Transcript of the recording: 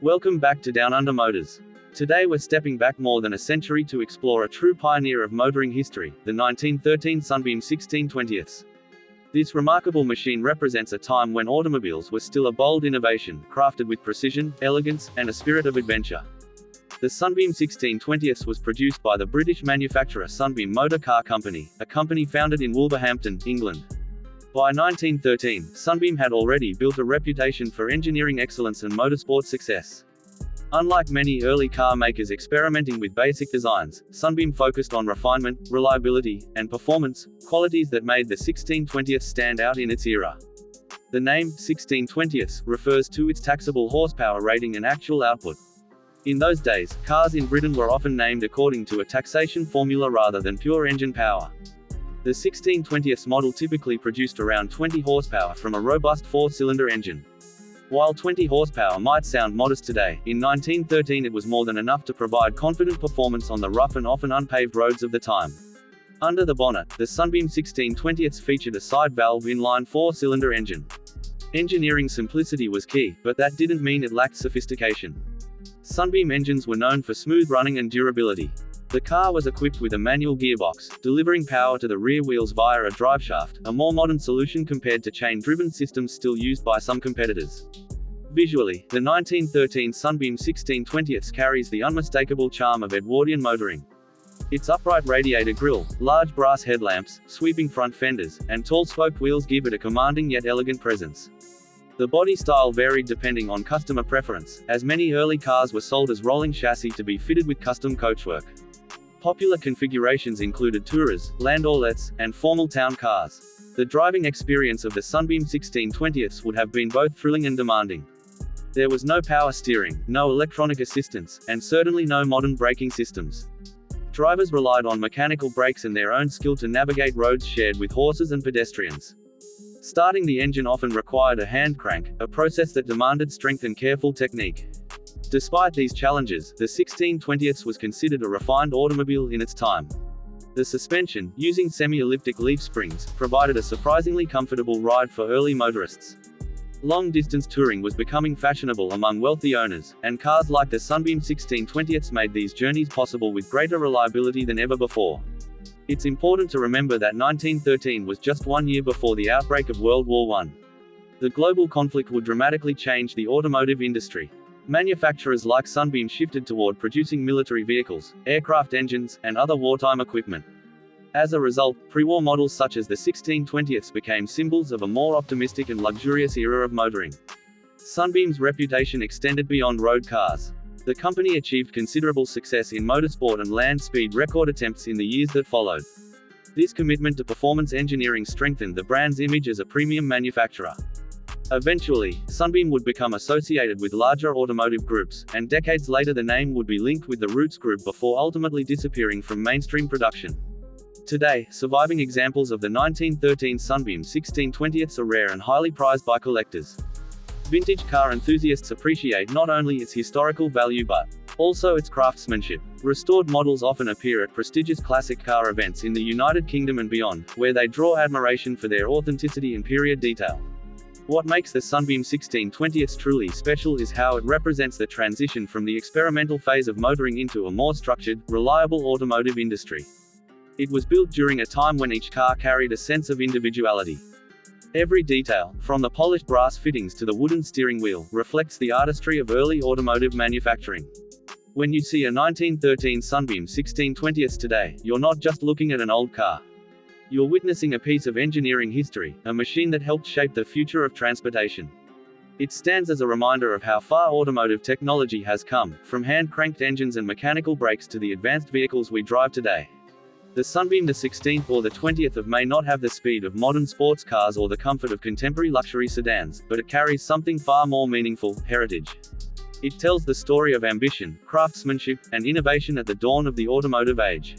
Welcome back to Down Under Motors. Today we're stepping back more than a century to explore a true pioneer of motoring history, the 1913 Sunbeam 1620s. This remarkable machine represents a time when automobiles were still a bold innovation, crafted with precision, elegance, and a spirit of adventure. The Sunbeam 1620s was produced by the British manufacturer Sunbeam Motor Car Company, a company founded in Wolverhampton, England. By 1913, Sunbeam had already built a reputation for engineering excellence and motorsport success. Unlike many early car makers experimenting with basic designs, Sunbeam focused on refinement, reliability, and performance, qualities that made the 1620s stand out in its era. The name 1620s refers to its taxable horsepower rating and actual output. In those days, cars in Britain were often named according to a taxation formula rather than pure engine power. The 1620s model typically produced around 20 horsepower from a robust four-cylinder engine. While 20 horsepower might sound modest today, in 1913 it was more than enough to provide confident performance on the rough and often unpaved roads of the time. Under the bonnet, the Sunbeam 1620s featured a side-valve inline four-cylinder engine. Engineering simplicity was key, but that didn't mean it lacked sophistication. Sunbeam engines were known for smooth running and durability. The car was equipped with a manual gearbox, delivering power to the rear wheels via a driveshaft, a more modern solution compared to chain-driven systems still used by some competitors. Visually, the 1913 Sunbeam 1620s carries the unmistakable charm of Edwardian motoring. Its upright radiator grille, large brass headlamps, sweeping front fenders, and tall spoked wheels give it a commanding yet elegant presence. The body style varied depending on customer preference, as many early cars were sold as rolling chassis to be fitted with custom coachwork. Popular configurations included tourers, landaulettes, and formal town cars. The driving experience of the Sunbeam 1620s would have been both thrilling and demanding. There was no power steering, no electronic assistance, and certainly no modern braking systems. Drivers relied on mechanical brakes and their own skill to navigate roads shared with horses and pedestrians. Starting the engine often required a hand crank, a process that demanded strength and careful technique. Despite these challenges, the 1620s was considered a refined automobile in its time. The suspension, using semi-elliptic leaf springs, provided a surprisingly comfortable ride for early motorists. Long-distance touring was becoming fashionable among wealthy owners, and cars like the Sunbeam 1620s made these journeys possible with greater reliability than ever before. It's important to remember that 1913 was just 1 year before the outbreak of World War I. The global conflict would dramatically change the automotive industry. Manufacturers like Sunbeam shifted toward producing military vehicles, aircraft engines, and other wartime equipment. As a result, pre-war models such as the 1620s became symbols of a more optimistic and luxurious era of motoring. Sunbeam's reputation extended beyond road cars. The company achieved considerable success in motorsport and land speed record attempts in the years that followed. This commitment to performance engineering strengthened the brand's image as a premium manufacturer. Eventually, Sunbeam would become associated with larger automotive groups, and decades later the name would be linked with the Roots Group before ultimately disappearing from mainstream production. Today, surviving examples of the 1913 Sunbeam 1620s are rare and highly prized by collectors. Vintage car enthusiasts appreciate not only its historical value but also its craftsmanship. Restored models often appear at prestigious classic car events in the United Kingdom and beyond, where they draw admiration for their authenticity and period detail. What makes the Sunbeam 1620s truly special is how it represents the transition from the experimental phase of motoring into a more structured, reliable automotive industry. It was built during a time when each car carried a sense of individuality. Every detail, from the polished brass fittings to the wooden steering wheel, reflects the artistry of early automotive manufacturing. When you see a 1913 Sunbeam 1620s today, you're not just looking at an old car. You're witnessing a piece of engineering history, a machine that helped shape the future of transportation. It stands as a reminder of how far automotive technology has come, from hand-cranked engines and mechanical brakes to the advanced vehicles we drive today. The Sunbeam the 16th or the 20th of may not have the speed of modern sports cars or the comfort of contemporary luxury sedans, but it carries something far more meaningful: heritage. It tells the story of ambition, craftsmanship, and innovation at the dawn of the automotive age.